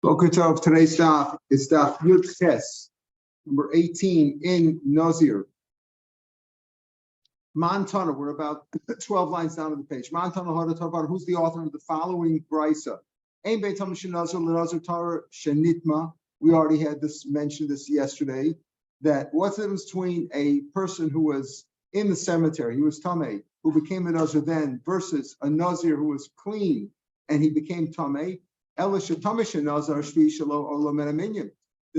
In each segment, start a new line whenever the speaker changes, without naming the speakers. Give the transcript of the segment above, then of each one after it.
Boker Tov, today's daf is Daf Yud Ches, number 18 in Nizir. Montana, we're about 12 lines down on the page. Montana Hadatavar, who's the author of the following brisa? Ein Beit HaMishnazir L'Nazir Torah Shenitma. We already had mentioned this yesterday. That what's the difference between a person who was in the cemetery, he was Tameh, who became a Nazir then, versus a Nazir who was clean and he became Tameh? The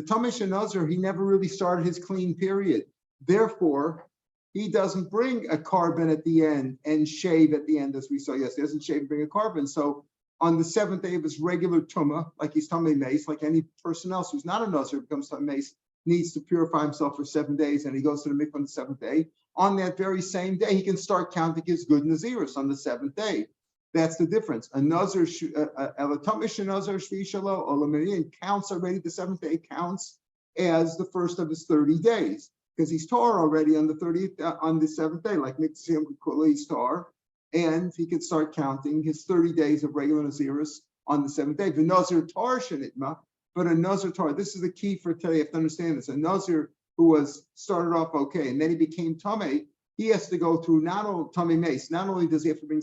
Tamish Nazir, he never really started his clean period. Therefore, he doesn't bring a carbon at the end and shave at the end, as we saw yesterday. He doesn't shave and bring a carbon. So on the seventh day of his regular tumah, like he's Tameh Mace, like any person else who's not a Nazir becomes Tameh Mace, needs to purify himself for 7 days, and he goes to the mikvah on the seventh day. On that very same day, he can start counting his good Naziris on the seventh day. That's the difference. A Nazir, Tamish Nazir Shvi Shalo Olamirian counts already. The seventh day counts as the first of his 30 days because he's tar already on the 30th on the seventh day, like Mitzvim Kula tar, and he can start counting his 30 days of regular Naziris on the seventh day. The Nazir tar shenitma, but a Nazir tar. This is the key for today. You have to understand this. A Nazir who was started off okay and then he became Tameh. He has to go through not only Tameh Mace. Not only does he have to bring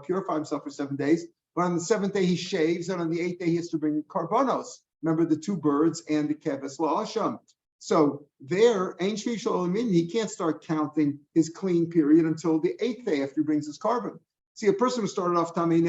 purify himself for 7 days, but on the seventh day he shaves, and on the eighth day he has to bring karbonos. Remember the two birds and the keves la'asham. So there, Ein Shvi Shalomin, he can't start counting his clean period until the eighth day after he brings his carbon. See, a person who started off Tameh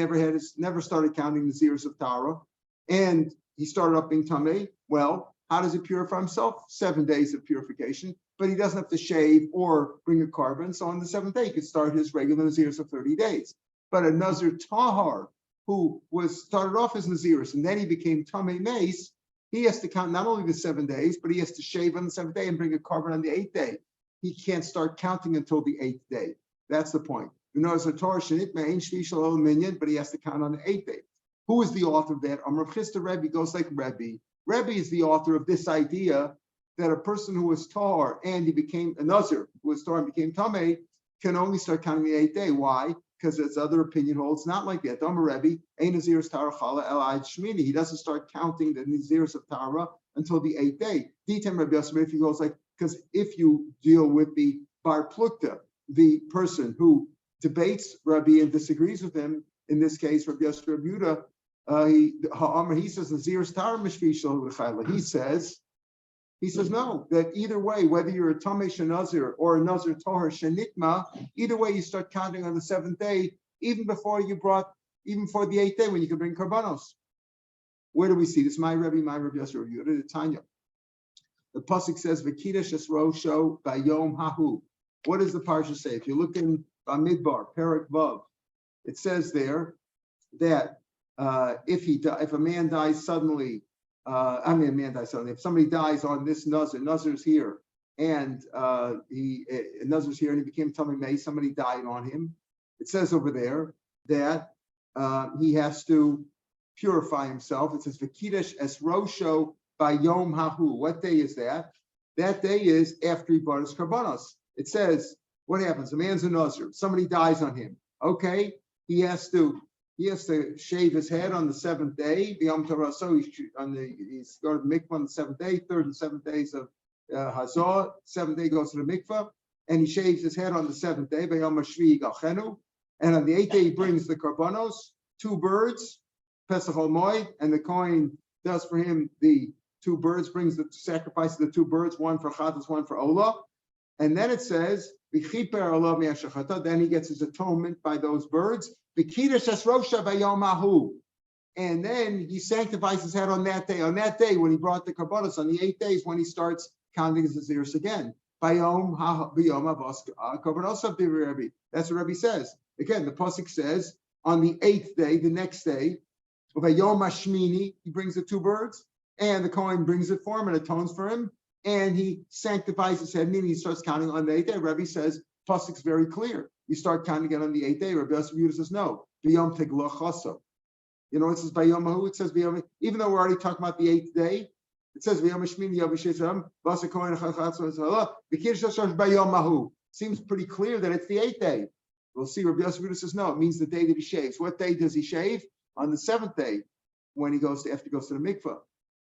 never started counting the zeros of Tara, and he started off being Tameh. Well, how does he purify himself? 7 days of purification. But he doesn't have to shave or bring a carbon. So on the seventh day, he could start his regular Naziris of 30 days. But a Nazir Tahar, who was started off as Naziris, and then he became Tameh Mace, he has to count not only the 7 days, but he has to shave on the seventh day and bring a carbon on the eighth day. He can't start counting until the eighth day. That's the point. The Nazir Tahar Shenit Me'ein Shvi Shalol Minyan, but he has to count on the eighth day. Who is the author of that? Rav Chisda Rebbe goes like Rebbe. Rebbe is the author of this idea that a person who was tar and he became a Nazir, who was tar and became Tameh, can only start counting the eighth day. Why? Because his other opinion holds not like that. Dama Rebbe, Ein Naziris Tara Chala El Eid Shmini. He doesn't start counting the Naziris of Tara until the eighth day. Ditem Rebbe Yosef, he goes like, because if you deal with the Bar Plukta, the person who debates Rebbe and disagrees with him, in this case, Rebbe Yosef Rebbe Yehuda, he says Naziris Tara Mishvi Shal V'Chayla. He says no, that either way, whether you're a Tameh Nazir or a Nazir Tahar Shenitma, either way you start counting on the seventh day, even before the eighth day when you can bring karbanos. Where do we see this? My Rebbe Yosef Rebbe Yehuda, the Tanya. The pasuk says V'kidesh es rosho bayom hahu. What does the parsha say? If you look in Bamidbar, Perek Vav, it says there that if a man dies suddenly. If somebody dies on this Nazir's here, and Nazir's here, and he became Tameh Mace, somebody died on him. It says over there that he has to purify himself. It says V'kidesh es rosho bayom hahu. What day is that? That day is after he brought his karbanos. It says, what happens? A man's a Nazir. Somebody dies on him. Okay, he has to shave his head on the seventh day. The Yom Torah, so he's going to the mikvah on the seventh day, third and seventh days of Hazor. Seventh day goes to the mikvah, and he shaves his head on the seventh day. By Yom Hashvi Galchenu, and on the eighth day he brings the karbanos, 2 birds, Pesach Moed, and the Kohen does for him the 2 birds, brings the sacrifice of the 2 birds, one for Chatas, one for Olah, and then it says V'chiper Olah mi'ashachata. Then he gets his atonement by those birds. And then he sanctifies his head on that day. On that day, when he brought the karbanos, on the 8th day is when he starts counting his Naziris again. That's what Rebbe says. Again, the pasuk says on the 8th day, the next day, he brings the 2 birds, and the Kohen brings it for him and atones for him, and he sanctifies his head, meaning he starts counting on the 8th day. Rebbe says, pasuk's very clear. You start counting again on the 8th day. Rabbi Yosef Yehuda says no. B'yom teglochaso. You know, it says b'yom hahu. It says b'yom. Even though we're already talking about the 8th day, it says b'yom hashmini yom v'sheitzam v'asa kohen chachatzos halah v'kiddush hashem b'yom hahu. Seems pretty clear that it's the 8th day. We'll see. Rabbi Yosef Yehuda says no. It means the day that he shaves. What day does he shave? On the 7th day. when he goes to after he goes to the mikvah.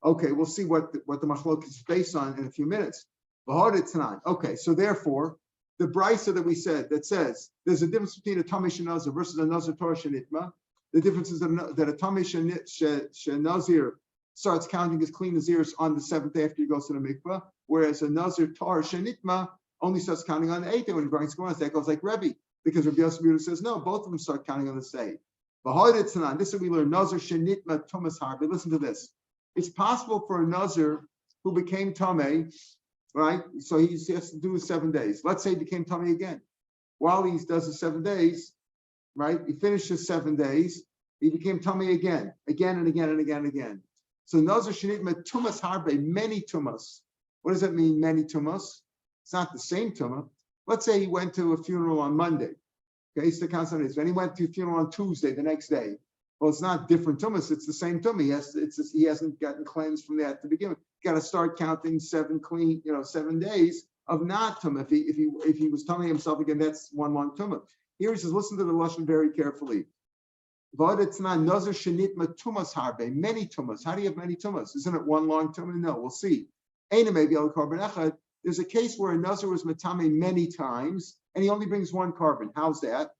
Okay, we'll see what the machlok is based on in a few minutes. Okay, so therefore, the brisa that we said that says there's a difference between a tamei shenazir versus a nazir Torah shenitma. The difference is that a tamei shenazir starts counting his clean nazirs on the 7th day after he goes to the mikvah, whereas a nazir Torah shenitma only starts counting on the 8th day when he brings Kohanis. That goes like Rebbe, because Rabbi Shapiro says no, both of them start counting on the same. This is what we learn. Nazir shenitma tumas harbe. Listen to this. It's possible for a nazir who became tamei, right? So he has to do 7 days. Let's say he became tamei again. While he does the 7 days, right? He finishes 7 days. He became tamei again and again. So nazir shenitma tumas harbe, many tumas. What does that mean? Many tumas. It's not the same tumah. Let's say he went to a funeral on Monday. Okay, so then he went to a funeral on Tuesday, the next day. Well, it's not different tumas; it's the same tumah. He hasn't gotten cleansed from that to begin with. Got to start counting 7 days of not tumah. If he was tummy himself again, that's one long tumah. Here he says, listen to the lashon very carefully. It's not nazir shenitma tumas harbe, many tumas. How do you have many tumas? Isn't it one long tumah? No, we'll see. Maybe al carbon echad. There's a case where a nazir was matame many times, and he only brings 1 carbon. How's that?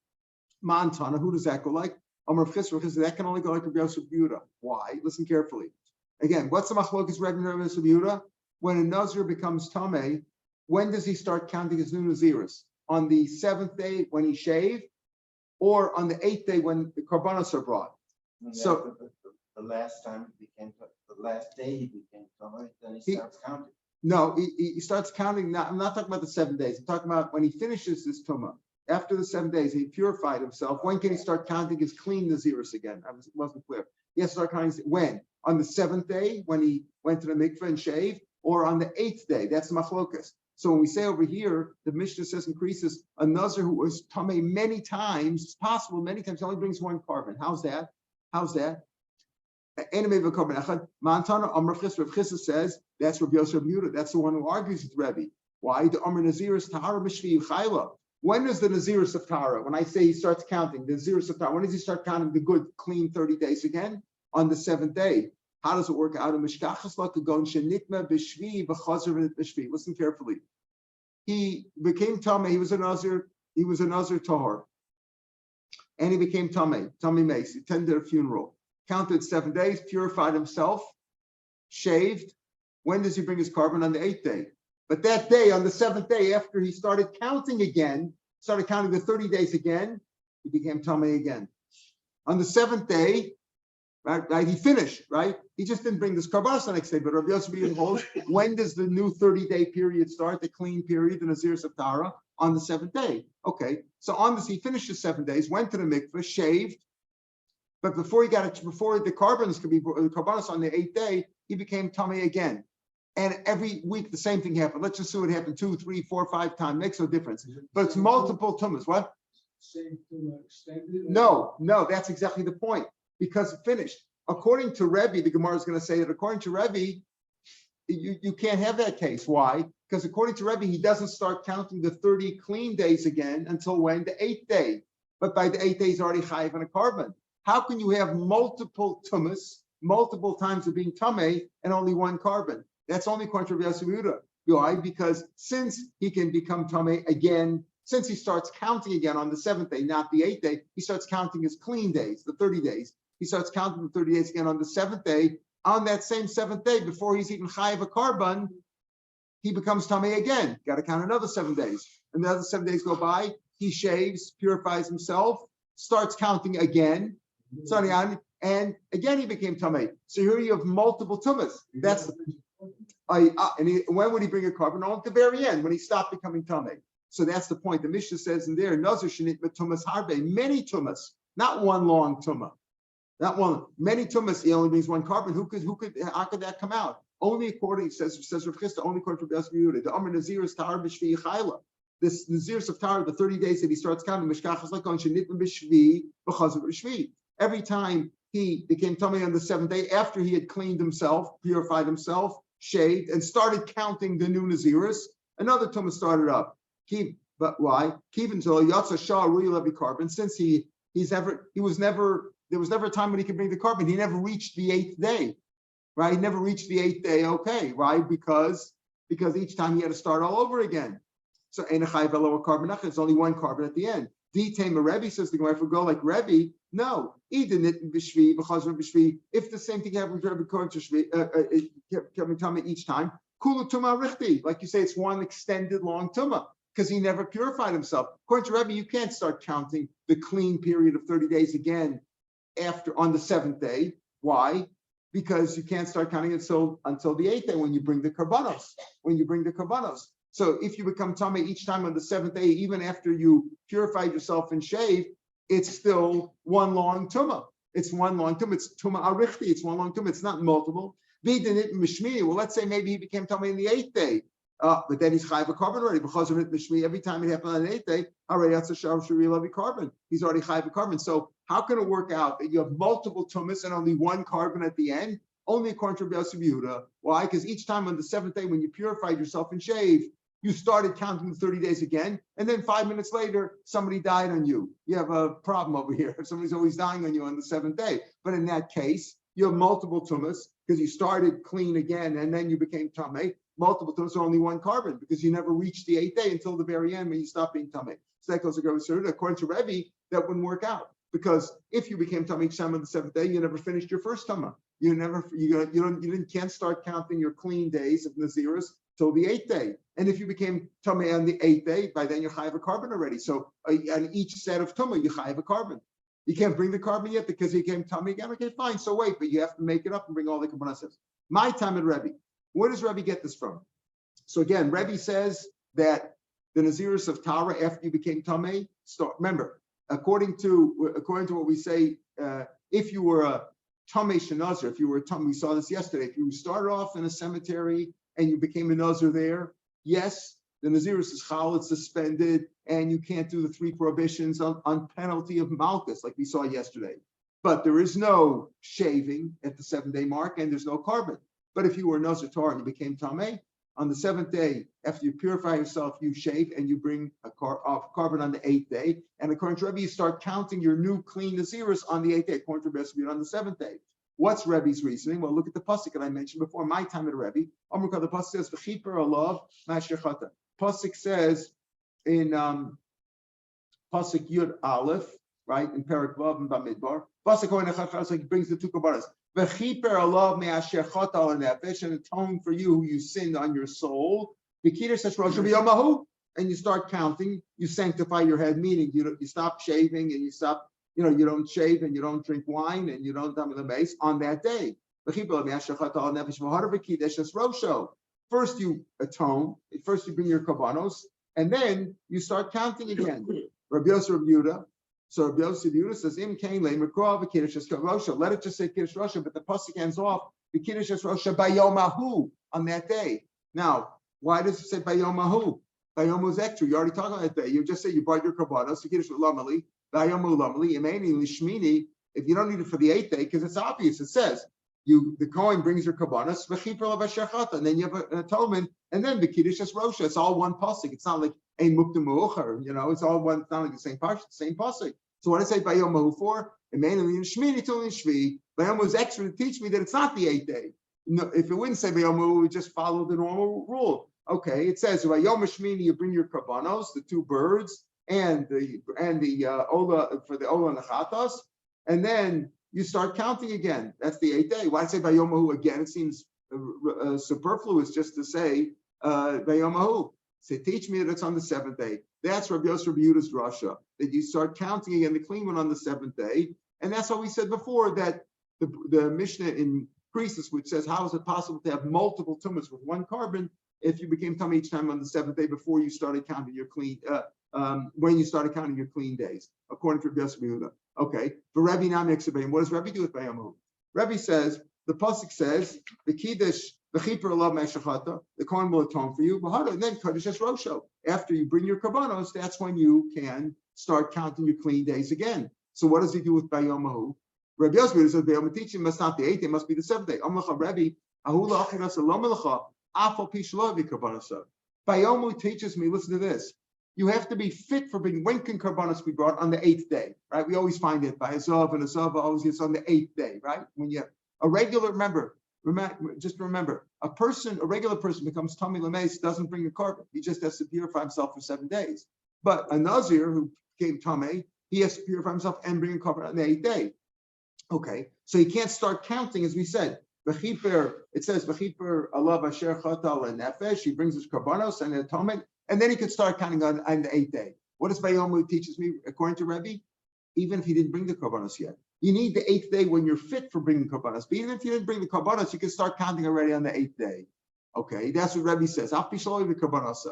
Ma'antana, who does that go like? Amar Chisra, that can only go like Rabbi Shapiro. Why? Listen carefully. Again, what's the machlokas Rabbi Shapiro? When a nazir becomes tamei, when does he start counting his new naziris? On the 7th day when he shaved, or on the 8th day when the karbanos are brought? So
the last day he became tamei, then he starts counting.
No, he starts counting. Now, I'm not talking about the 7 days. I'm talking about when he finishes this tumah. After the 7 days, he purified himself. When can he start counting his clean naziris again? It wasn't clear. He has to start counting when? On the 7th day when he went to the mikveh and shaved, or on the 8th day? That's the machlokas. So when we say over here, the Mishnah says increases a nazir who was tamei many times. It's possible many times. He only brings 1 carbon. How's that? Ma'antana Amar Chisra says that's Rabbi Shapiro. That's the one who argues with Rebbe. Why? The Amar Naziris Tahara B'Shvi Chayla. When is the Naziris of Tahara? When I say he starts counting the Naziris of Tahara, when does he start counting the good, clean 30 days again? On the 7th day. How does it work out? Listen carefully. He became tamei. He was a nazir. He was a nazir tahar, and he became tamei. Tamei meis. He attended a funeral. Counted 7 days. Purified himself. Shaved. When does he bring his carbon? On the 8th day. But that day, on the 7th day, after he started counting again, started counting the 30 days again, he became tamei again. On the 7th day, right, he finished, right? He just didn't bring this karbanos the next day, but Rabbi Yosef holds, when does the new 30-day period start, the clean period, the Nazir Saptara? On the 7th day. Okay, so on this, he finished the 7 days, went to the mikveh, shaved, but before the carbons could be the karbanos on the 8th day, he became tamei again. And every week the same thing happened. Let's just see what happened 2, 3, 4, 5 times. Makes no difference. But it's multiple tumas. What?
Same tumah extended?
No, that's exactly the point. Because it finished. According to Rebbe, the Gemara is going to say that according to Rebbe, you can't have that case. Why? Because according to Rebbe, he doesn't start counting the 30 clean days again until when? The 8th day. But by the 8th day, he's already chayiv on a carbon. How can you have multiple tumas, multiple times of being tamei, and only 1 carbon? That's only according to Rabbi Yosef. Why? Because since he can become tamei again, since he starts counting again on the 7th day, not the 8th day, he starts counting his clean days, the 30 days. He starts counting the 30 days again on the 7th day. On that same 7th day, before he's even chayiv a carbon, he becomes tamei again. Got to count another 7 days. Another 7 days go by. He shaves, purifies himself, starts counting again, and again he became tamei. So here you have multiple tumas. That's when would he bring a carbon? On at the very end, when he stopped becoming tamei. So that's the point. The Mishnah says in there, nazir shenit tumas harbe, many tumas, not 1 long tumah. Not one, many tumas, he only brings 1 carbon. How could that come out? Only according, says Rav Chisda, only according to Rabbi Yehuda. The Amar Nazir is Tahar B'Shvi Chayla. This Nazir of Tahar, the 30 days that he starts counting, Mishkach is like on Shenitman B'Shvi, B'Chazav B'Shvi. Every time he became tamei on the 7th day, after he had cleaned himself, purified himself, shaved, and started counting the new Naziris, another tumah started up. But why? Keep until Yatsa Shah Ruyul Levi carbon, since he was never there was never a time when he could bring the carbon. He never reached the 8th day, right? He never reached the 8th day. Okay, right? Because each time he had to start all over again. So it's only one carbon at the end. Ditema Rebbe says the Gemara, if we go like Rebbe, no. If the same thing happened to Rebbe coming Tama each time, Kulu Tuma Richti, like you say, it's one extended long Tuma because he never purified himself. According to Rebbe, you can't start counting the clean period of 30 days again on the 7th day. Why? Because you can't start counting until the 8th day when you bring the karbanos. So if you become tamei each time on the 7th day, even after you purified yourself and shaved, it's still one long tumah. It's one long tumah. It's tumah arichti. It's one long tumah. It's not multiple. Well, let's say maybe he became tamei in the 8th day, but then he's chayav a carbon already because of it mishmi. Every time it happened on the 8th day, already that's a shav shuri carbon. He's already chayav a carbon. So how can it work out that you have multiple tumas and only one carbon at the end? Only according to Rav Shapiro. Why? Because each time on the 7th day when you purified yourself and shaved, you started counting the 30 days again, and then 5 minutes later, somebody died on you. You have a problem over here. Somebody's always dying on you on the 7th day. But in that case, you have multiple tumas because you started clean again, and then you became tamei. Multiple tumas are only one carbon because you never reached the 8th day until the very end when you stopped being tamei. So that goes according to Rebbe, that wouldn't work out. Because if you became tamei each time on the 7th day, you never finished your first tama. You can't start counting your clean days of naziris till the 8th day. And if you became tamei on the 8th day, by then you're chayav a carbon already. So on each set of tumah, you chayav a carbon. You can't bring the carbon yet because you became tamei again. Okay, fine. So wait, but you have to make it up and bring all the kabbalas. My time at Rebbe. Where does Rebbe get this from? So again, Rebbe says that the naziris of Tara after you became tamei start. Remember, according to what we say, if you were a tamei shenazir, if you were a tamei, we saw this yesterday. If you started off in a cemetery and you became a nazir there, yes, the naziris is chal, it's suspended, and you can't do the 3 prohibitions on penalty of malchus, like we saw yesterday. But there is no shaving at the 7-day mark, and there's no carbon. But if you were a nazir Torah and you became tamei, on the 7th day, after you purify yourself, you shave and you bring a carbon on the 8th day. And according to Rebbe, you start counting your new clean naziris on the 8th day, according to Rebbe, on the 7th day. What's Rebbe's reasoning? Well, look at the pasuk that I mentioned before. My time at Rebbe, the pasuk says, "V'chiper alav ma'ashechata." Pasuk says in pasuk Yud Aleph, right in Perak Vav and Bamidbar. Pasuk he brings the 2 kabbalas. V'chiper alav ma'ashechata al nefesh, and atone for you who you sinned on your soul. V'kider says Rosh Hashanah, and you start counting. You sanctify your head, meaning you stop shaving and you stop. You don't shave and you don't drink wine and you don't dump the base on that day. First you atone, first you bring your kabbanos, and then you start counting again. Rabbi Yosef Rabbi Yehuda. So Rabbi Yosef Yehuda says, "Im kain le'mekra v'kiddush Rosha." Let it just say kiddush Rosha, but the pasuk ends off v'kiddush Rosha bayomahu on that day. Now, why does it say bayomahu? Bayomahu is extra. You already talked about that day. You just say you brought your kabbanos v'kiddush lamali. If you don't need it for the 8th day, because it's obvious, it says the Kohen brings your kabbanas, and then you have an atonement, and then the kiddush rosha. It's all one pasuk. It's not like a mukta mu'ucher, it's all one. It's not like the same pasuk. So what I say by Yom Mahu for, Bayom was extra to teach me that it's not the 8th day. If it wouldn't say Bayom Mahu, we just follow the normal rule. Okay, it says by Yom Shmini you bring your kabbanos, the 2 birds. And the ola for the ola and the chatas, and then you start counting again. That's the 8th day. Why say bayomahu again? It seems superfluous just to say bayomahu. Say, teach me that it's on the 7th day. That's Rabbi Yosef Rabbi Yehuda's rasha, that you start counting again the clean one on the 7th day, and that's what we said before, that the Mishnah in Krisis, which says how is it possible to have multiple tumas with one carbon if you became tamei each time on the 7th day before you started counting your clean. When you started counting your clean days, according to Rabbi Yosef Yehuda. Okay, but Rabbi Nami Exabayim, what does Rabbi do with Bayamu? Rabbi says, the pasuk says, the kiddush, the chiper alav ma'ashachata, the Kohen will atone for you, and then kaddish es rosho. After you bring your kabbanos, that's when you can start counting your clean days again. So what does he do with Bayamu? Rabbi Yosef Yehuda says, Bayamu teaching must not be the 8th day, it must be the 7th day. Amlacha Rabbi, ahula achiras alam melacha, afal pishlo v'kabbanasa. Bayamu teaches me, listen to this. you have to be fit for being. When can karbanos be brought? On the 8th day, right? We always find it by Azov, and Azov always gets on the 8th day, right? When you have a regular, remember, a regular person becomes Tommy Lameis, doesn't bring a carbon. He just has to purify himself for 7 days. But a Nazir who became Tommy, he has to purify himself and bring a carbon on the 8th day. Okay, so he can't start counting, as we said. It says V'chiper alav asher chatal nefesh. He brings his karbanos and the atonement, and then he could start counting on the 8th day. What does Bayomu teaches me according to Rebbe? Even if he didn't bring the karbanos yet, you need the 8th day when you're fit for bringing karbanos. But even if you didn't bring the karbanos, you can start counting already on the 8th day. Okay, that's what Rebbe says. Af pishaloi v'karbanos.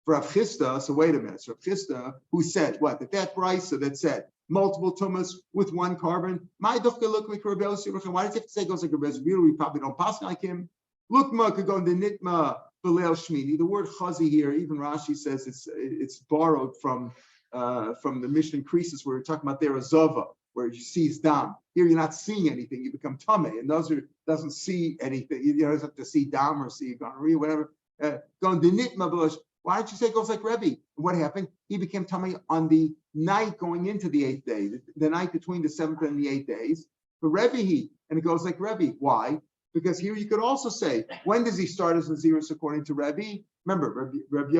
For Rav Chisda, so wait a minute. So Rav Chisda, who said what? That brisa that said multiple tumas with one carbon. Why does it have to say it goes like a Rebbe? We probably don't pass like him. Lukma could go in the nitma b'leil shmini. The word chazi here, even Rashi says it's borrowed from the Mishnah Creases where we're talking about their azava, where you see his dam. Here you're not seeing anything. You become tameh, and those doesn't see anything. You don't have to see dam or see gonorrhea, whatever. Going the nitma b'leil. Why don't you say it goes like Rebbe? What happened? He became tummy on the night going into the 8th day, the night between the 7th and the 8th days. For Rebbe, and it goes like Rebbe. Why? Because here you could also say, when does he start as Naziris according to Rebbe? Remember, Rabbi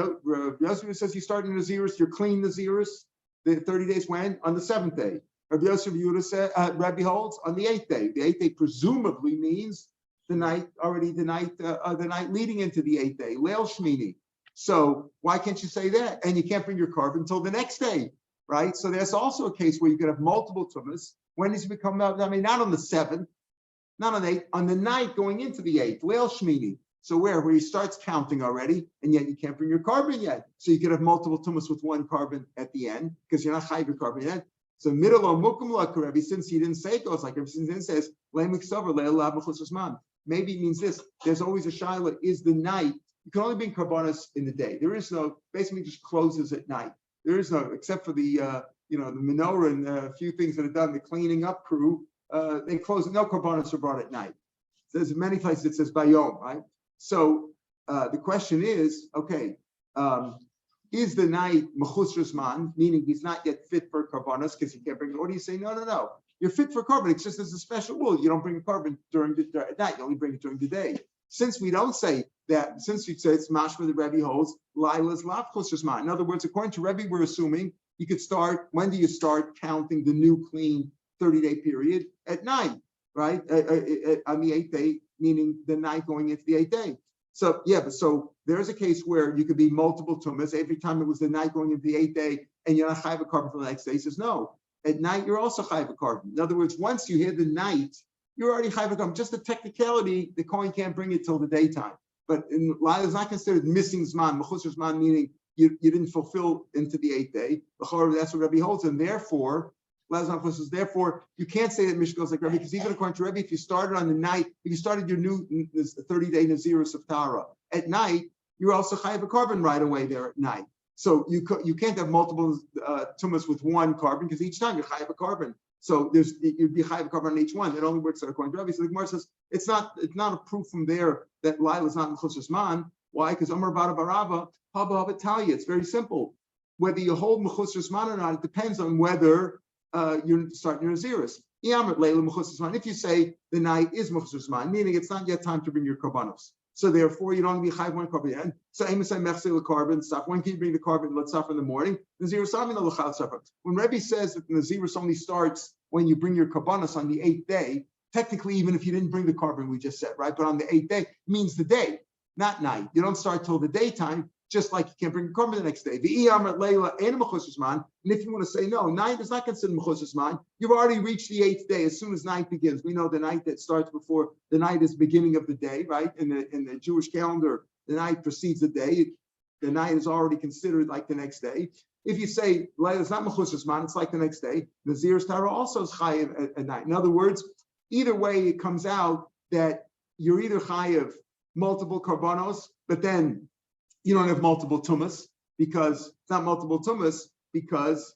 Yosef says you start in Naziris, you're clean Naziris. The 30 days when? On the 7th day. Rabbi Yosef Yehuda said, Rebbe holds on the 8th day. The 8th day presumably means the night leading into the 8th day, Leil Shmini. So why can't you say that? And you can't bring your carbon until the next day, right? So there's also a case where you could have multiple tumas. When does it become? I mean, not on the 7th, not on the 8th, on the night going into the 8th, Leil Shmini. So where he starts counting already, and yet you can't bring your carbon yet. So you could have multiple tumas with one carbon at the end because you're not chayiv your carbon yet. So middle of mukum lakarevi, since he didn't say it goes like since he didn't say maybe it means this. There's always a shaila. Is the night? You can only bring karbanos in the day. There is no, basically just closes at night. There is no, except for the menorah and a few things that are done, the cleaning up crew, they close, no karbanos are brought at night. So there's many places it says bayom, right? So the question is, okay, is the night mechus rasman, meaning he's not yet fit for karbanos because he can't bring it, or do you say, no, you're fit for carbon, it's just there's a special rule, you don't bring a carbon during the night, you only bring it during the day. Since we don't say that, since you say it's mashma the Rebbe holds, Lila's lavchus rasman. In other words, according to Rebbe, we're assuming you could start, when do you start counting the new clean 30-day period? At night, right? On the 8th day, meaning the night going into the 8th day. So so there's a case where you could be multiple tumas. Every time it was the night going into the 8th day and you're not chayiv a carbon for the next day. He says, no, at night you're also chayiv a carbon. In other words, once you hear the night, you're already chayiv a carbon. Just a technicality, the Kohen can't bring it till the daytime. But in Lila is not considered missing zman, mechus zman, meaning you didn't fulfill into the 8th day. That's what Rebbe holds, and therefore, you can't say that Mishnah goes like Rebbe, because even according to Rebbe, if you started on the night, if you started your new 30-day Nazirus of Tara at night, you're also chayiv a carbon right away there at night. So you can't have multiple tumas with one carbon, because each time you're chayiv a carbon. So you'd be chayiv a carbon on each one. It only works out according to Rebbe. So the Gemara says it's not a proof from there that Lila is not mechus zman. Why? Because Amar Bada Barava, Haba Talia. It's very simple. Whether you hold mechus zman or not, it depends on whether you're starting your Naziris. If you say the night is mechus zman, meaning it's not yet time to bring your karbanos, so therefore you don't be chayiv one carbon. So carbon stuff. When can you bring the carbon? Let's suffer in the morning. When Rebbe says that the Naziris only starts when you bring your karbanos on the 8th day, technically, even if you didn't bring the carbon, we just said, right? But on the 8th day means the day, not night. You don't start till the daytime, just like you can't bring a carbon the next day. And if you want to say no, night is not considered mechus zman. You've already reached the 8th day as soon as night begins. We know the night that starts before the night is beginning of the day, right? In the Jewish calendar, the night precedes the day. The night is already considered like the next day. If you say Laila is not mechus zman, it's like the next day. Nazir's Tara also is chayiv at night. In other words, either way, it comes out that you're either chayiv multiple karbanos, but then you don't have multiple tumas, because it's not multiple tumas, because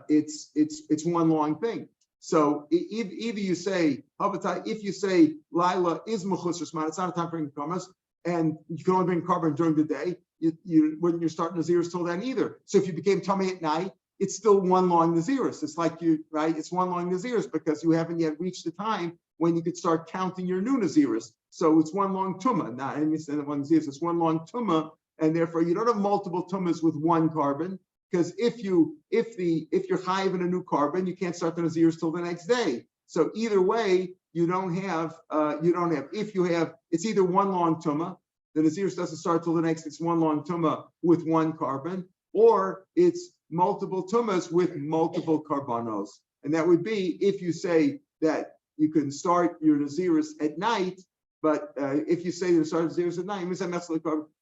it's one long thing. So either you say, if you say Lila is mechus zman, it's not a time for bringing karbanos, and you can only bring carbon during the day, you wouldn't you start Naziris till then either. So if you became tummy at night, it's still one long Naziris. It's like right? It's one long Naziris because you haven't yet reached the time when you could start counting your new Naziris. So it's one long Tumah. Not instead of one Naziris, it's one long Tumah, and therefore you don't have multiple Tumahs with one carbon. Because if you're chayiv in a new carbon, you can't start the Naziris till the next day. So either way, you don't have. If you have, it's either one long Tumah. The Naziris doesn't start till the next. It's one long Tumah with one carbon, or it's multiple Tumahs with multiple carbonos. And that would be if you say that you can start your Naziris at night, but if you say you start Naziris at night,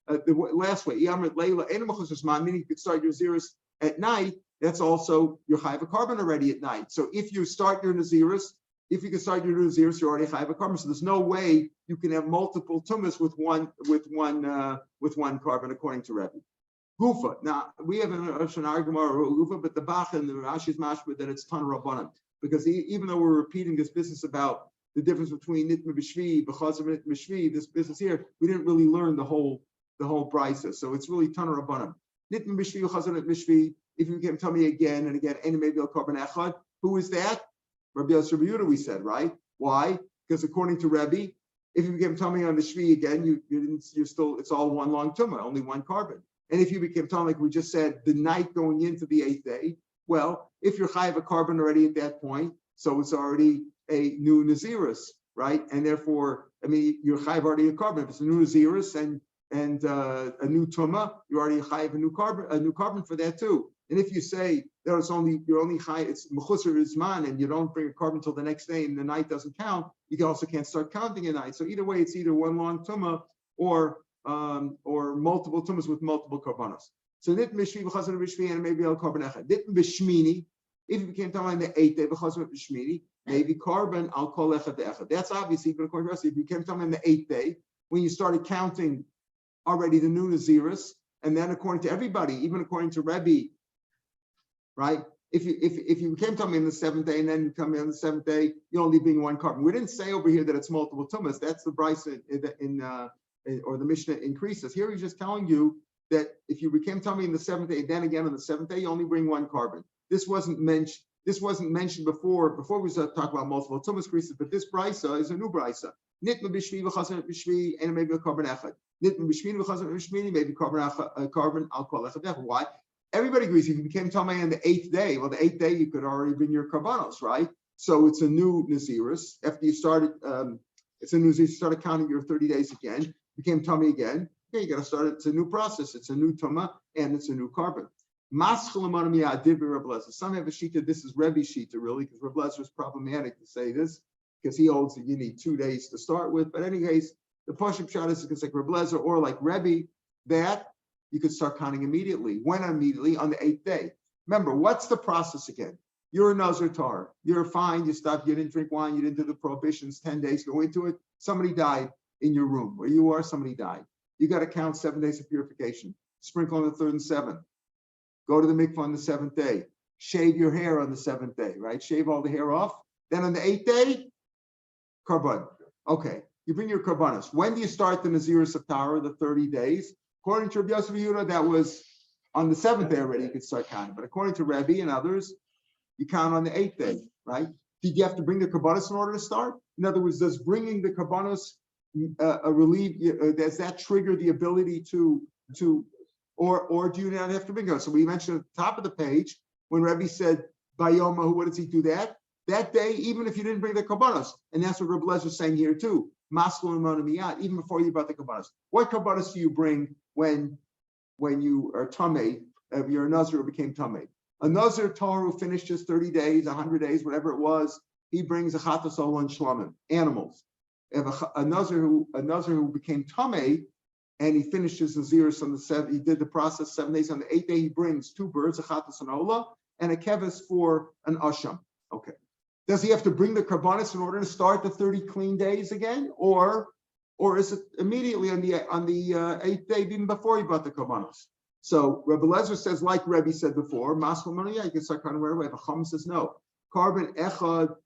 the last way, meaning you could start your Naziris at night, that's also your chayiv carbon already at night. So if you start your Naziris, if you can start your Naziris, you're already chayiv carbon. So there's no way you can have multiple tumas with one carbon, according to Rebbe. Gufa. Now we have an argument or Gufa, but the Bach and the Rashi is mashma that it's Tan Rabbanan, because even though we're repeating this business about the difference between Nitma B'Shvi, B'Chazar Nitma B'Shvi, this business here, we didn't really learn the whole brisa. So it's really Tan Rabbanan. Nitma B'Shvi, B'Chazar Nitma B'Shvi. If you can tell me again and again, any maybe carbon echad. Who is that? Rabbi Yosef we said, right? Why? Because according to Rebbe, if you became tummy on the Shvi again, you're still, it's all one long tumah, only one carbon. And if you became tummy, like we just said, the night going into the 8th day, well, if you're chayiv a carbon already at that point, so it's already a new Naziris, right? And therefore, I mean, you're chayiv already a carbon. If it's a new Naziris and a new tumah, you're already chayiv a new carbon for that too. And if you say that you're only high, it's mechusar izman, and you don't bring a carbon until the next day, and the night doesn't count, you also can't start counting a night. So either way, it's either one long tumah or multiple tumas with multiple carbonos. So nit mishvi v'chazar b'shvi and maybe al carbon echad. Nit b'shmini, if you became talking on the 8th day v'chazar b'shmini, maybe carbon al kol echad echad. That's obviously, but according to us, if you became talking on the 8th day when you started counting already the new Naziris, and then according to everybody, even according to Rebbe, right? If you came to me on the 7th day and then you come in on the 7th day, you're only being one carbon. We didn't say over here that it's multiple tumas. That's the brisa or the Mishnah increases. Here he's just telling you that if you became tummy in the 7th day, then again on the 7th day, you only bring one carbon. This wasn't mentioned before we started talking about multiple tumas increases, but this brisa is a new brisa. Nitma b'shvi v'chazar b'shvi and maybe a carbon echad. Nitma b'shvi v'chazar b'shvi maybe carbon al kol echad. Why? Everybody agrees if you became Tamei on the 8th day, well, the 8th day you could already bring your carbonos, right? So it's a new Naziris. After you started, it's a new Naziris, you started counting your 30 days again, became Tamei again. Yeah, you got to start, it's a new process. It's a new Tama and it's a new carbon. Some have a shita, this is Rebbe's shita really, because Reb Lezer is problematic to say this, because he holds that you need 2 days to start with. But in any case, the Pashup shot is like Reb Lezer or like Rebbe, that you could start counting immediately. When immediately? On the 8th day. Remember, what's the process again? You're a Nazir Tar. You're fine. You stopped. You didn't drink wine. You didn't do the prohibitions. 10 days. Go into it. Somebody died in your room where you are. Somebody died. You got to count 7 days of purification. Sprinkle on the 3rd and 7th. Go to the mikvah on the 7th day. Shave your hair on the 7th day. Right? Shave all the hair off. Then on the 8th day, carbon. Okay. You bring your carbonos. When do you start the Naziris of Tara? The 30 days. According to Rabbi Yosef, that was on the 7th day already, you could start counting. But according to Rebbe and others, you count on the 8th day, right? Did you have to bring the carbonos in order to start? In other words, does bringing the carbonos does that trigger the ability or do you not have to bring it? So we mentioned at the top of the page, when Rebbe said, Bayoma, what does he do that? That day, even if you didn't bring the carbonos. And that's what Rabbi Lezer is saying here too. Even before you brought the carbonos. What carbonos do you bring when you are tamei, if you're a Nazir who became tamei? A Nazir Tar who finished his 30 days, 100 days, whatever it was, he brings a chatas and shlamim, animals. If a Nazir who became tamei and he finished his Naziris on the 7th, he did the process 7 days. On the 8th day, he brings 2 birds, a chatas and ola, and a keves for an asham. Okay. Does he have to bring the carbonos in order to start the 30 clean days again, or is it immediately on the 8th day, even before he brought the carbonos? So Rebbe Lezer says, like Rebbe said before, you can start counting right away. The Chum says no. Carbon echad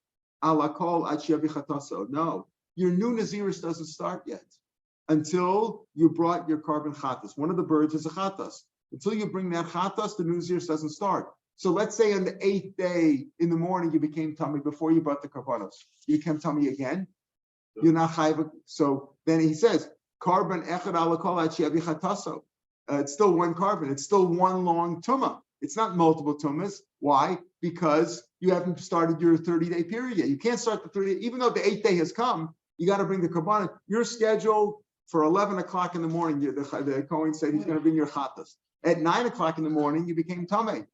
ala kol ad sheyavi chataso. No, your new Naziris doesn't start yet. until you brought your carbon chatas. One of the birds is a chatas. Until you bring that chatas, the Nizir doesn't start. So let's say on the 8th day in the morning, you became tummy before you brought the karbanos. You became tummy again. You're not chayv. So then he says, carbon echad ala kol ad she'avi chataso. It's still one carbon. It's still one long tumah. It's not multiple tumas. Why? Because you haven't started your 30-day period yet. You can't start the 30, even though the 8th day has come, you got to bring the karbanos. You're scheduled for 11 o'clock in the morning. The Kohen said he's going to bring your chatas. At 9 o'clock in the morning, you became tamei.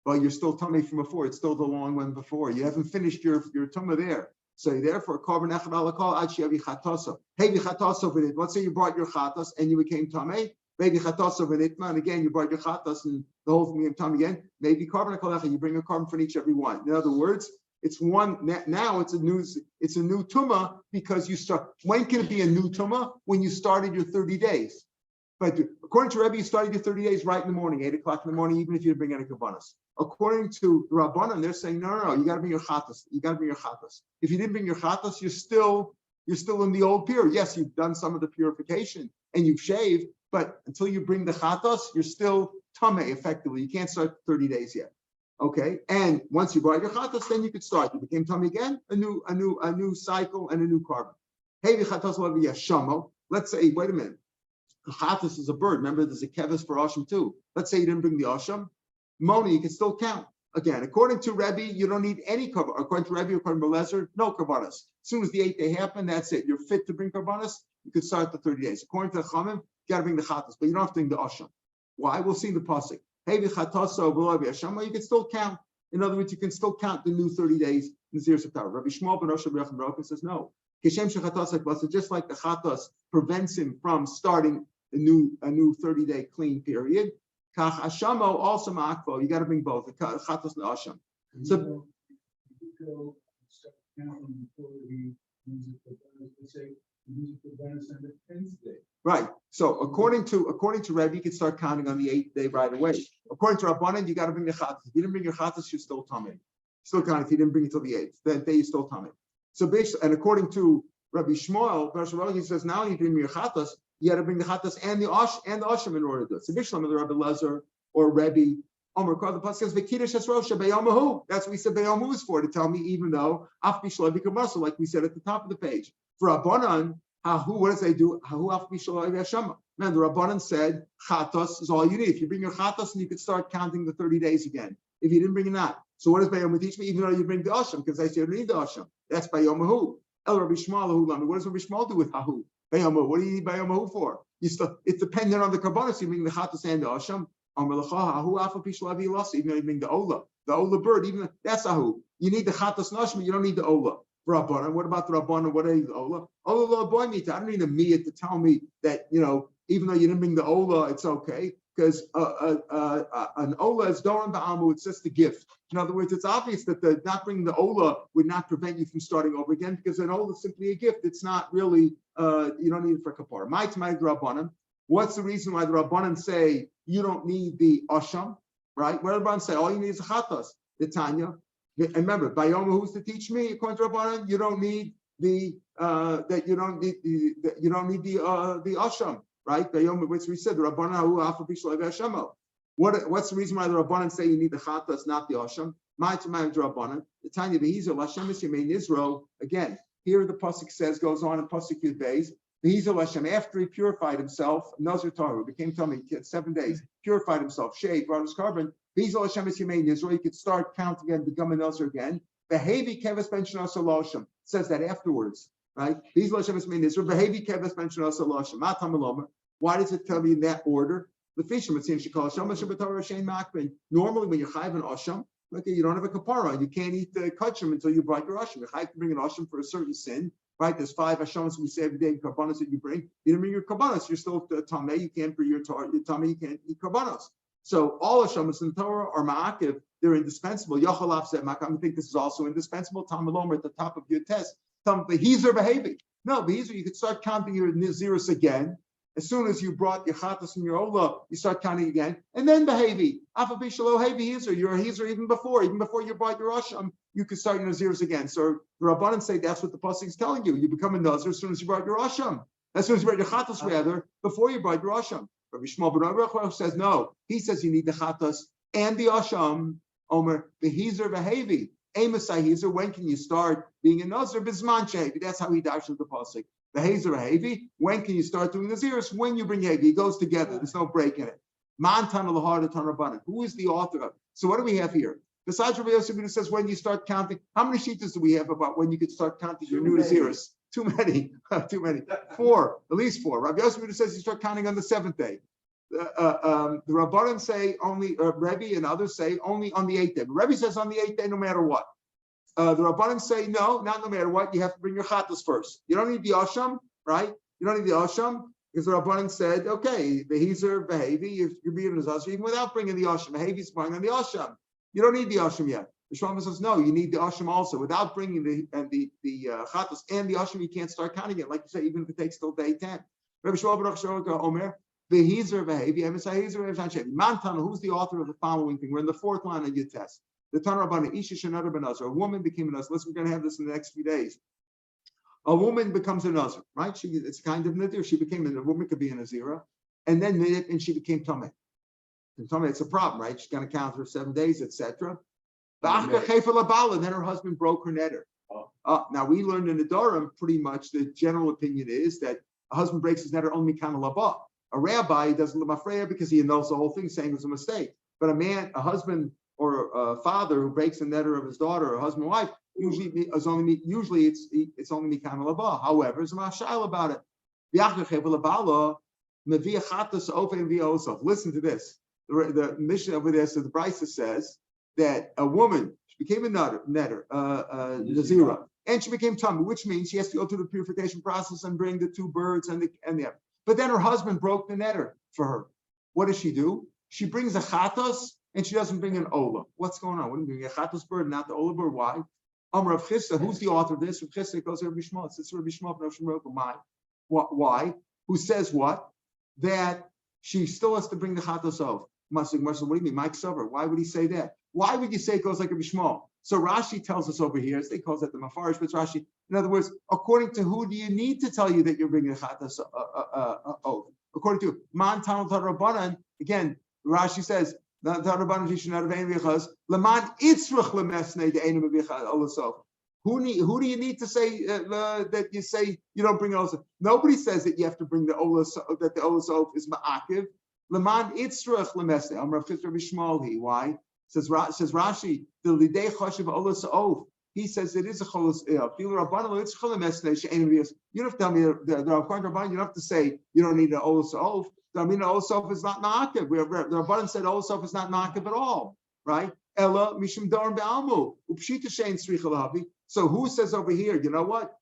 Well, you're still tamei from before. It's still the long one before. You haven't finished your tumah there. So therefore, carbon echad ala kol ad she'avi chataso. Hey, chataso v'nit. Let's say you brought your chatas and you became tamei. Maybe chataso v'nitma, and again you brought your chatas and the whole thing became tamei again. Maybe carbon echad echad. You bring a carbon for each every one. In other words, it's one. Now it's a new tumah because you start. When can it be a new tumah? When you started your 30 days. But according to Rebbe, you started your 30 days right in the morning, 8 o'clock in the morning, even if you didn't bring any kabbanas. According to the Rabbanan, they're saying, no, you got to bring your chatas. You got to bring your chatas. If you didn't bring your chatas, you're still in the old period. Yes, you've done some of the purification and you've shaved, but until you bring the chatas, you're still tameh effectively. You can't start 30 days yet. Okay, and once you brought your chatas, then you could start. You became tameh again, a new cycle and a new carbon. Hey, chatas will be a shamo. Let's say, wait a minute. Chatas is a bird. Remember, there's a kevis for Asham too. Let's say you didn't bring the Asham. Moni, you can still count. Again, according to Rebbe, you don't need any karbanas. According to Rebbe, according to Belezer, no karbanas. As soon as the 8th day happened, that's it. You're fit to bring karbanas. You could start the 30 days. According to the Chamim, you got to bring the Chatas, but you don't have to bring the Asham. Why? We'll see the pasuk. Hey, v'chataso v'lo v'asham. You can still count. In other words, you can still count the new 30 days in Nizir September. Rabbi Shmuel ben Rosh Hashanah says no. Kishem shechatas, just like the Chatas prevents him from starting a new 30-day clean period. Kach Ashamo also ma'akvo. You got to bring both the chatas and the asham. So
you go start counting before he uses the bonus. Let's say he uses the bonus on the 10th day.
Right. So according to Rebbe, you can start counting on the 8th day right away. According to Rabbanan, you got to bring the chatas. If you didn't bring your chatas, you're still tamei. Still counting if you didn't bring it till the 8th. That day you're still tamei. So basically, and according to Rabbi Shmuel, he says now you bring your chatas. You got to bring the chatas and the asham in order to do it. So Bishlam of the Rabbi Lezer or Rebbe Omer called the pasuk says v'kiddush hasrosha beyomahu. That's what we said beyomahu is for, to tell me even though af bishlovi kamasel, like we said at the top of the page. For Rabbanan, what does they do? Hahu af bishlovi hashama. Man, the Rabbanan said chatas is all you need. If you bring your chatas, and you could start counting the 30 days again. If you didn't bring it not. So what does beyomahu teach me? Even though you bring the asham, because I say you don't need the asham. That's beyomahu. El Rabbi Shmuel What does Rabbi Shmuel do with hahu? Bayamahu. What do you need Bayamahu for? It's dependent on the karbanos. You bring the chatas and the asham. Even though you bring the ola bird, even that's ahu. You need the chatas and asham. You don't need the ola. Rabbanan. What about the Rabbanan? What are the ola? Ola boy meat. I don't need a miyah to tell me that even though you didn't bring the ola, it's okay because an ola is doran ba'amu. It's just a gift. In other words, it's obvious that the not bringing the ola would not prevent you from starting over again because an ola is simply a gift. It's not really. You don't need it for kapara. My Rabbanan. What's the reason why the Rabbanan say you don't need the asham? Right? What do the Rabbanan say? All you need is a chatas. The Tanya. And remember, Bayoma, who's to teach me? According to Rabbanan, you don't need the asham. Right? Bayoma, which we said the Rabbanan who afa bishlo v'ashamo. What's the reason why the Rabbanan say you need the chatas, not the asham? My Rabbanan. The Tanya behizer lashem is yomei nizro. Again. Here the pasuk says, goes on in pasuk Yud Beis, after he purified himself, Nazir Tahu, became tummy, 7 days, purified himself, shaved, brought his carbon, he could start counting again, become a Nazir again. Behavi keves ben shana saloshim, says that afterwards, right? Behavi keves ben shana saloshim, why does it tell me in that order? Normally when you're chayv an asham, okay, you don't have a kapara. You can't eat the kachim until you brought your asham. You have to bring an asham for a certain sin, right? There's 5 ashams we say every day, karbanos that you bring. You didn't bring your karbanos. You're still tameh. You can't bring your tameh. You can't eat karbanos. So all ashams in Torah are ma'akiv. They're indispensable. Yachalav said, I think this is also indispensable. Tamalom at the top of your test. Behizer behavi. No, behizer, you could start counting your Naziris again. As soon as you brought your chatas and your ola, you start counting again, and then behavi. Afa bishalo hevi hizer. Your hizer even before you brought your asham, you could start your nazirs again. So the Rabbanan say that's what the pasuk is telling you. You become a nazir as soon as you brought your asham. As soon as you brought your chatos, rather, before you brought your asham. Rabbi Shmuel ben Aruch says no. He says you need the chatos and the asham. Omer behizer behavi. Amos hizer. When can you start being a nazir? Bizman shehevi. That's how he dashes the pasuk. Behizer behavi. When can you start doing naziris? When you bring hevi. It goes together. There's no break in it. Man tana lahar tana rabbanan. Who is the author of? So what do we have here? Besides Rav Meir Shapiro says when you start counting, how many sheetas do we have about when you could start counting your new naziris? Too many. Too many. 4, at least 4. Rav Meir Shapiro says you start counting on the 7th day. The Rabbanim say only, Rebbe and others say only on the 8th day. But Rebbe says on the 8th day no matter what. The Rabbanim say no, not no matter what. You have to bring your chatas first. You don't need the asham, right? You don't need the asham because the Rabbanim said, okay, the behizer behavi, you're being a nazir even without bringing the asham. Behavi is bringing on the asham. You don't need the asham yet. The Shlomo says no, you need the asham also. Without bringing the chatas and the asham, you can't start counting it. Like you say, even if it takes till day 10. Rabbi Shmuel ben Aruch Omer. Behizer behavior, Mantana, who's the author of the following thing? We're in the 4th line of your test. The Tana Rabbana, Isha another benazir. A woman became a nazir. Listen, we're going to have this in the next few days. A woman becomes a nazir, right? It's kind of nadir. A woman could be a nazira, and then she became tameh. And tameh, it's a problem, right? She's going to count for 7 days, etc. Then her husband broke her netter. Now we learned in the Durham pretty much the general opinion is that a husband breaks his netter only kind of labah. A rabbi doesn't live afreya because he knows the whole thing, saying it was a mistake. But a husband or a father who breaks the netter of his daughter, or husband or wife, usually it's only mikam laba. However, there's a mashal about it. Listen to this. The mission over there, so the Brisa says that a woman, she became a netter, nazira, and she became tummy, which means she has to go through the purification process and bring the 2 birds and the. But then her husband broke the netter for her. What does she do? She brings a chatos and she doesn't bring an ola. What's going on? What are you doing? A chatos bird, not the ola bird? Why? Rav Chisda, who's the author of this? Rav Chisda goes to Rabbi Shmuel. It's Rabbi Shmuel. Why? Who says what? That she still has to bring the chatos of. What do you mean? Mike Sover. Why would he say that? Why would you say it goes like Rabbi Shmuel? So Rashi tells us over here, they calls it the Mafarish, but it's Rashi. In other words, according to who do you need to tell you that you're bringing a chatas oath? According to Man Tanal Rabbanan, again, Rashi says, who do you need to say that you say you don't bring oath? Nobody says that you have to bring the oath, that the oath is ma'akiv. Leman itzrach lemesnei. Amar Rabbi Shmuel. Why? Says Rashi, the lidei choshev olas oath. He says it is a cholos. You don't have to tell me the Rabbanan. You don't have to say you don't need an olas oath. I mean, the olas oath is not na'akiv. The Rabbanan said olas oath is not na'akiv at all, right? Ella mishum darim be'almu upshita shein tzricha lahavi. So who says over here? You know what?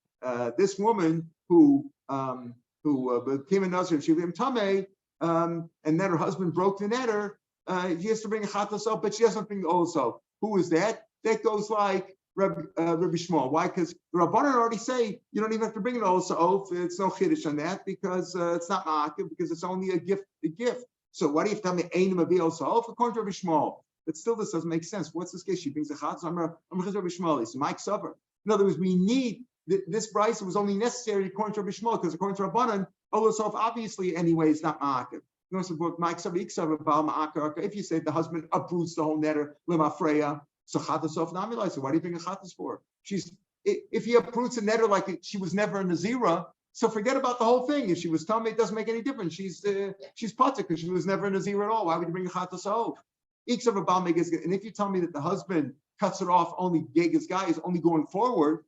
This woman who became a nazir, she became tamei, and then her husband broke the netter. He has to bring a chatas up, but she doesn't bring the olas oath. Who is that? That goes like Rabbi Shmuel. Why? Because the Rabbanan already say you don't even have to bring an olas oath. It's no chiddush on that because it's not ma'akiv because it's only a gift. So why do you have to tell me einim of olas oath? According to Rabbi Shmuel, but still this doesn't make sense. What's this case? She brings a chatas. I'm Rabbi Shmuel. It's Mike Sover. In other words, we need this brisa was only necessary according to Rabbi Shmuel because according to Rabbanan, olas oath obviously anyway is not ma'akiv. If you say the husband uproots the whole netter, lemafreya, so chatas off namilai. So why do you bring a chatas for? If he uproots a netter like she was never a nazira, so forget about the whole thing. If she was tummy, it doesn't make any difference. She's patur because she was never a nazira at all. Why would you bring a chatas off? And if you tell me that the husband cuts it off, only Gegas guy is only going forward,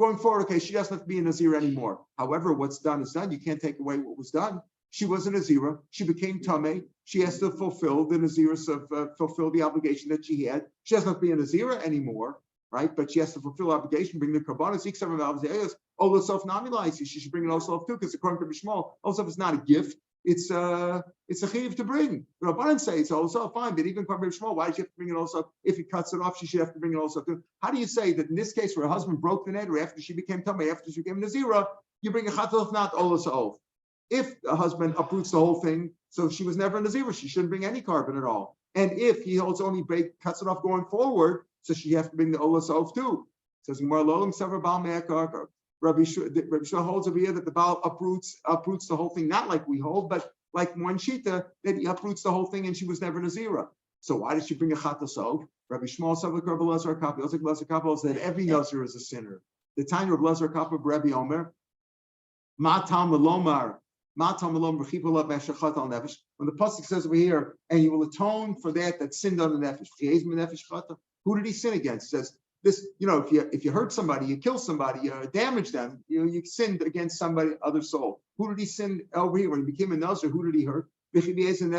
okay, she doesn't have to be a nazira anymore. However, what's done is done. You can't take away what was done. She was a nazira. She became tamei. She has to fulfill the naziris fulfill the obligation that she had. She doesn't have to be a nazira anymore, right? But she has to fulfill the obligation, bring the karbanos. Olasof namilai. She should bring an olasof too, because according to Bishmol, olasof is not a gift. It's a chiv to bring. The Rabbanan say it's olasof, fine, but even according to Bishmol, why does she have to bring an olasof? If he cuts it off, she should have to bring an olasof too. How do you say that in this case, where her husband broke the netter after she became tamei, after she became nazira, you bring a chatof, not olasof? If the husband uproots the whole thing, so she was never a nazira, she shouldn't bring any carbon at all. And if he holds only cuts it off going forward, so she has to bring the olas off too. It says Rabbi Shua holds over here that the Baal uproots the whole thing, not like we hold, but like one Shita, that he uproots the whole thing and she was never Nazira. So why did she bring a Chatasov? Rabbi Shmuel said that every Nazir is a sinner. The time of Lazar Kappa Rabbi Omer, Matam Lomar, Matam Lom Rechipulav Meshachat al Nefesh. When the pasuk says over here, and you will atone for that sinned on the Nefesh. Who did he sin against? It says this, if you hurt somebody, you kill somebody, you damage them, you sinned against somebody, other soul. Who did he sin over here? When he became a Nazir, who did he hurt? Who did he sin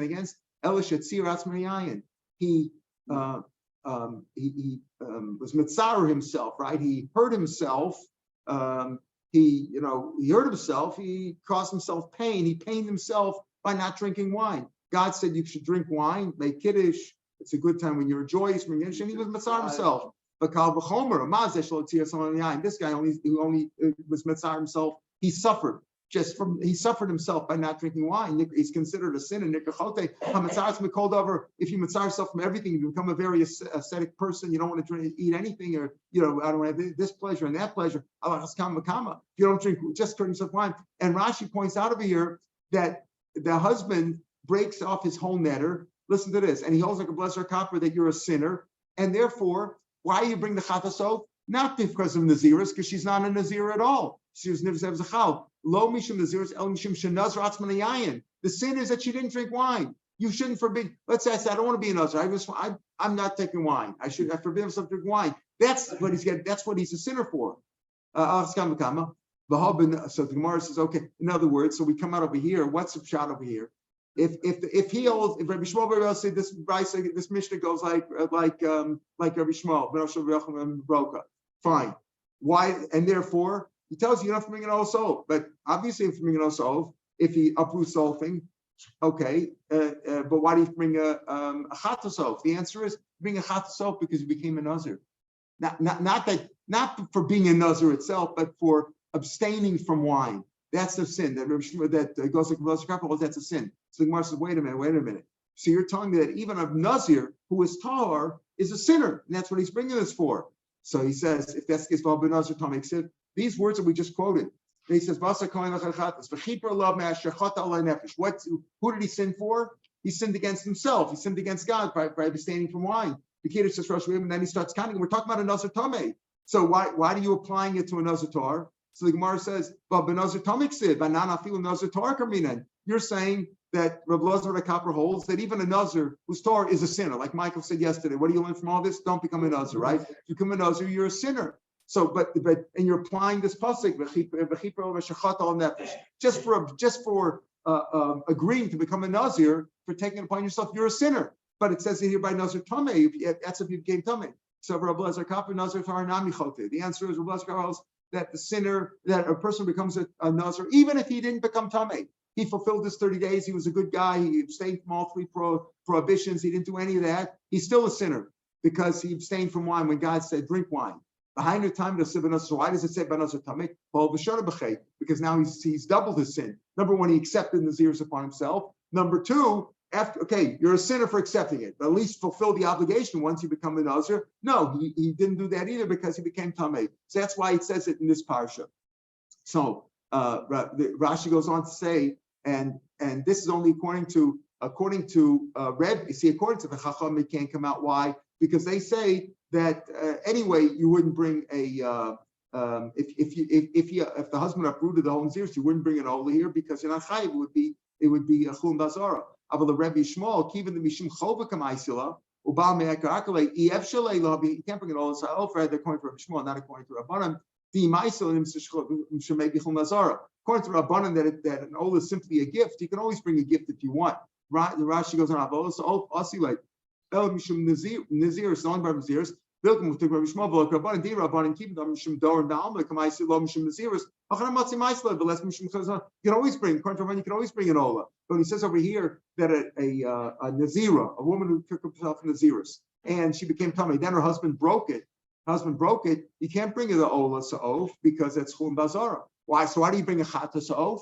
against? He was mitzar himself, right? He hurt himself. He hurt himself. He caused himself pain. He pained himself by not drinking wine. God said you should drink wine, make kiddush. It's a good time when you're joyous, and he was mitzar himself. But this guy only was mitzar himself. He suffered himself by not drinking wine. He's considered a sin. And if you mitzar yourself from everything, you become a very ascetic person. You don't want to eat anything, or I don't want this pleasure and that pleasure. If you don't drink, just turn yourself wine. And Rashi points out over here that the husband breaks off his whole netter. Listen to this, and he holds like a blessed copper that you're a sinner, and therefore, why you bring the chatasot? Not because of Naziris, because she's not a Nazir at all. She was Nivzev Zachal. Lo mishum Naziris, el mishum shenaz ratzman yayin. The sin is that she didn't drink wine. You shouldn't forbid. Let's say I don't want to be a Nazir. I'm not taking wine. I forbid myself to drink wine. That's what he's getting. That's what he's a sinner for. So the Gemara says, okay. In other words, so we come out over here. What's the shot over here? If Rabbi Shmuel said this Mishnah goes like Rabbi Shmuel, fine. Why? And therefore, he tells you don't bring an osov. But obviously, if you bring an osov, if he uproots the whole thing, okay. But why do you bring a chatasov? The answer is bring a chatasov because you became a nazir. Not for being a nazir itself, but for abstaining from wine. That's the sin that goes like Rav Shapiro. That's a sin. So the Gemara says, wait a minute. So you're telling me that even a Nazir who is tahor is a sinner, and that's what he's bringing this for. So he says, if that's the case, these words that we just quoted. And he says, who did he sin for? He sinned against himself. He sinned against God by abstaining from wine. And then he starts counting. We're talking about a Nazir Tameh. So why are you applying it to a Nazir Tar? So the Gemara says, you're saying that Rav Lazar Kapra holds that even a Nazir whose Torah is a sinner. Like Michael said yesterday, what do you learn from all this? Don't become a Nazir, right? If you become a Nazir, you're a sinner. So, and you're applying this pasuk just for agreeing to become a Nazir, for taking it upon yourself, you're a sinner. But it says it here by Nazir Tameh. That's if you became Tameh. So Rav Lazar Kapra Nazir Torah Nami Chote. The answer is Rav Lazar Kapra holds that that a person becomes a Nazir, even if he didn't become Tameh. He fulfilled his 30 days. He was a good guy. He abstained from all three prohibitions. He didn't do any of that. He's still a sinner because he abstained from wine when God said, drink wine. Behind the time, so why does it say Banazir Tameh? Because now he's doubled his sin. Number one, he accepted Nazirs upon himself. Number two, you're a sinner for accepting it, but at least fulfill the obligation once you become a Nazir. No, he didn't do that either because he became Tameh. So that's why it says it in this parsha. So Rashi goes on to say, and this is only according to Reb. You see, according to the Chacham, it can't come out. Why? Because they say that anyway, you wouldn't bring a if the husband uprooted the whole Naziris, you wouldn't bring an Ola here because you're not chayiv. It would be a chulun bazara. Aval the Rebbe Shmuel, even the mishum chova kamaisila ubal me'akakale ef shalei lo. You can't bring an Ola. So according to Rebbe Shmuel, not according to Rabbanan. According to Rabbanan, that an Ola is simply a gift. You can always bring a gift if you want. Right? The Rashi goes on. So oscillate. Nizir is selling by Nazirs. You can always bring an Ola. But he says over here that a Nazira, a woman who took herself Naziris, and she became Tameh, then her husband broke it. You can't bring her the Ola Sa'of because that's Chum Bazara. Why? So why do you bring a Chata Sa'of?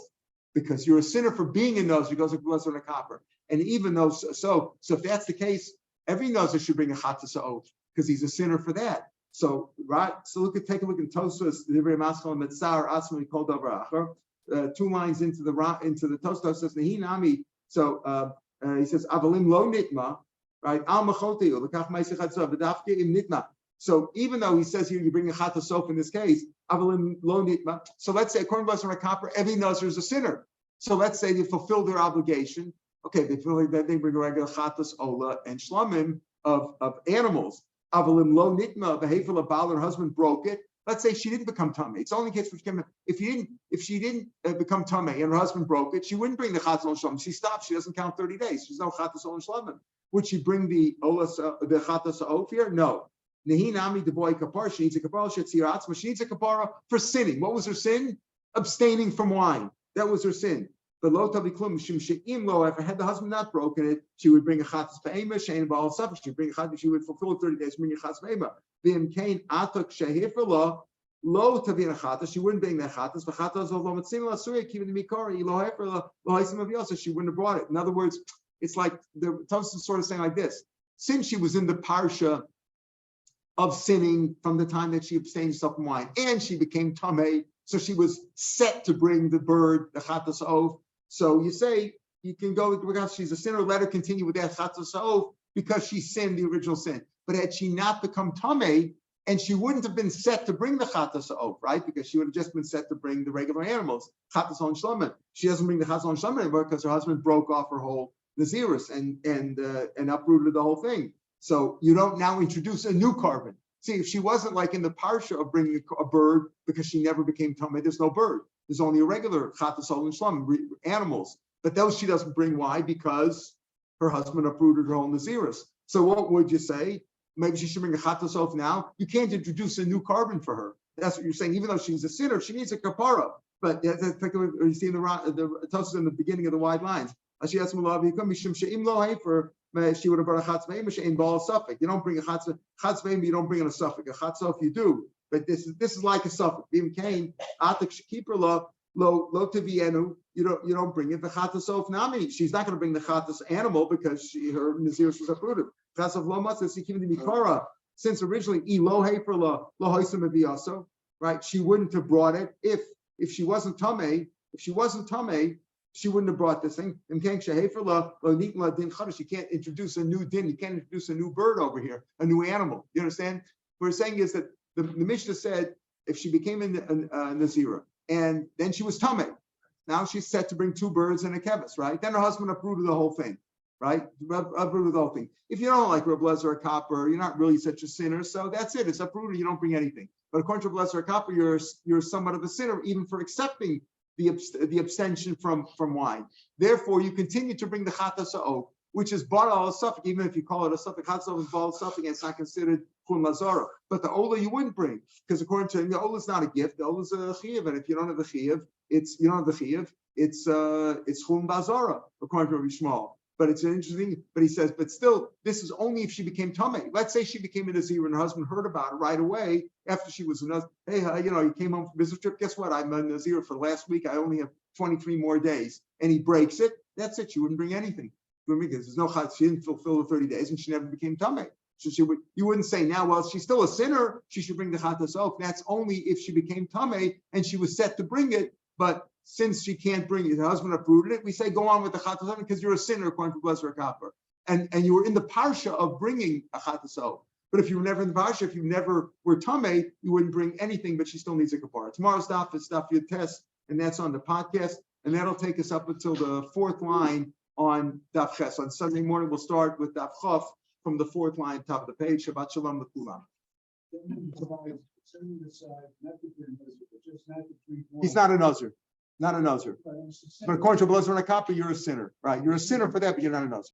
Because you're a sinner for being a Nazir. He goes like Nazir and a copper. And even though, so if that's the case, every Nazir should bring a Chata Sa'of because he's a sinner for that. So right, so take a look in Tosfos, the Divrei Maschal Metzar Asmani Kol Davar Acher. 2 lines into the Tosfos says Nehi Nami. So he says Avalim Lo Nitma, right? Al Machoteu Lekach Ma'aseh Chatzah V'Dafke Im Nitma. So even though he says here you bring a Chat Sof in this case, Avalim Lo Nitma. So let's say according to Blazer Copper, every Nazir is a sinner. So let's say they fulfill their obligation. Okay, they bring a regular Chatas Ola and Shlamim of animals. Avalim Lo Nitma, the Hefel of Baal, her husband broke it. Let's say she didn't become tummy. It's only in case which came. If she didn't become tummy and her husband broke it, she wouldn't bring the chatzon and shlamim. She stopped. She doesn't count 30 days. She's no chatzon and shlamim. Would she bring the chatzon of here? No. Nehi nami the boy kapar. She needs a kapara. She needs a kapara for sinning. What was her sin? Abstaining from wine. That was her sin. But lo tavi klum shim she'im lo. If had the husband not broken it, she would bring a chatzon be'ema. She'en ba'al suffer. She would bring a chatzon. She would fulfill 30 days. Bring a chatzon be'ema. V'im kain atok shehefer lo. Lo tavina chatas, she wouldn't bring that chatas. But chatas of lo matzim la suya kivin the mikori lo hefer lo haisim aviyasa. She wouldn't have brought it. In other words, it's like the Tosfos is sort of saying like this: since she was in the parsha of sinning from the time that she abstained herself from wine, and she became tamei, so she was set to bring the bird, the chatas of. So you say you can go because she's a sinner. Let her continue with that chatas of because she sinned the original sin. But had she not become tamei, and she wouldn't have been set to bring the chatas of, right? Because she would have just been set to bring the regular animals, chatas on shlamim. She doesn't bring the chatas on shlamim anymore because her husband broke off her whole nazirus and uprooted the whole thing. So you don't now introduce a new carbon. See, if she wasn't like in the parsha of bringing a bird because she never became tamei, there's no bird. There's only a regular chatas on shlamim animals. But those she doesn't bring. Why? Because her husband uprooted her whole nazirus. So what would you say? Maybe she should bring a chatas off now. You can't introduce a new carbon for her. That's what you're saying. Even though she's a sinner, she needs a kapara. But that's particular. You see in the Tosfos in the beginning of the wide lines. She has some love. She would have brought a chatzah in ball suffix. You don't bring a chatzah. You don't bring in a suffix. A chatzah you do. But this is like a suffix. Bim kain atak shekipra lo tevienu. You don't bring it. The chatas of nami. She's not going to bring the chatas animal because her nazirus was uprooted. Since originally right, she wouldn't have brought it if she wasn't tamei. If she wasn't tamei, she wouldn't have brought this thing. You can't introduce a new din. You can't introduce a new bird over here, a new animal. You understand? What we're saying is that the Mishnah said if she became a nazira and then she was tamei, now she's set to bring 2 birds and a kevis, right? Then her husband uprooted the whole thing. Right? Uprooted the whole thing. If you don't like Rav Lezer Copper, you're not really such a sinner. So that's it. It's uprooted. You don't bring anything. But according to Rav Lezer Copper, you're somewhat of a sinner, even for accepting the abstention from wine. Therefore, you continue to bring the chatas of, which is baral suffix, even if you call it a suffix. Chatas is baral suffix, and it's not considered chun lazara. But the ola you wouldn't bring because according to the ola is not a gift. The ola is a chiyuv, and if you don't have the chiyuv, it's chun bazara according to Rabbi Shmuel. But it's interesting, but he says, but still, this is only if she became tamei. Let's say she became a nazir and her husband heard about it right away after she was a nazir. Hey, you came home from a business trip. Guess what? I'm a nazir for the last week. I only have 23 more days. And he breaks it. That's it. She wouldn't bring anything. Because there's no chad. She didn't fulfill the 30 days and she never became tamei. So you wouldn't say now, well, she's still a sinner. She should bring the chatas off. That's only if she became tamei and she was set to bring it. But since she can't bring it, her husband uprooted it, we say go on with the chatas because you're a sinner according to Blezer Copper. And you were in the parsha of bringing a chatas. But if you were never in the parsha, if you never were tamei, you wouldn't bring anything, but she still needs a kapara. Tomorrow's daf is Daf Yomi, and that's on the podcast. And that'll take us up until the 4th line on Daf Ches. On Sunday morning, we'll start with Daf Chaf from the 4th line, top of the page. Shabbat Shalom L'kulam. He's not a nazir. Not a nazir. But according to Blazer Copper, you're a sinner. Right? You're a sinner for that, but you're not a nazir.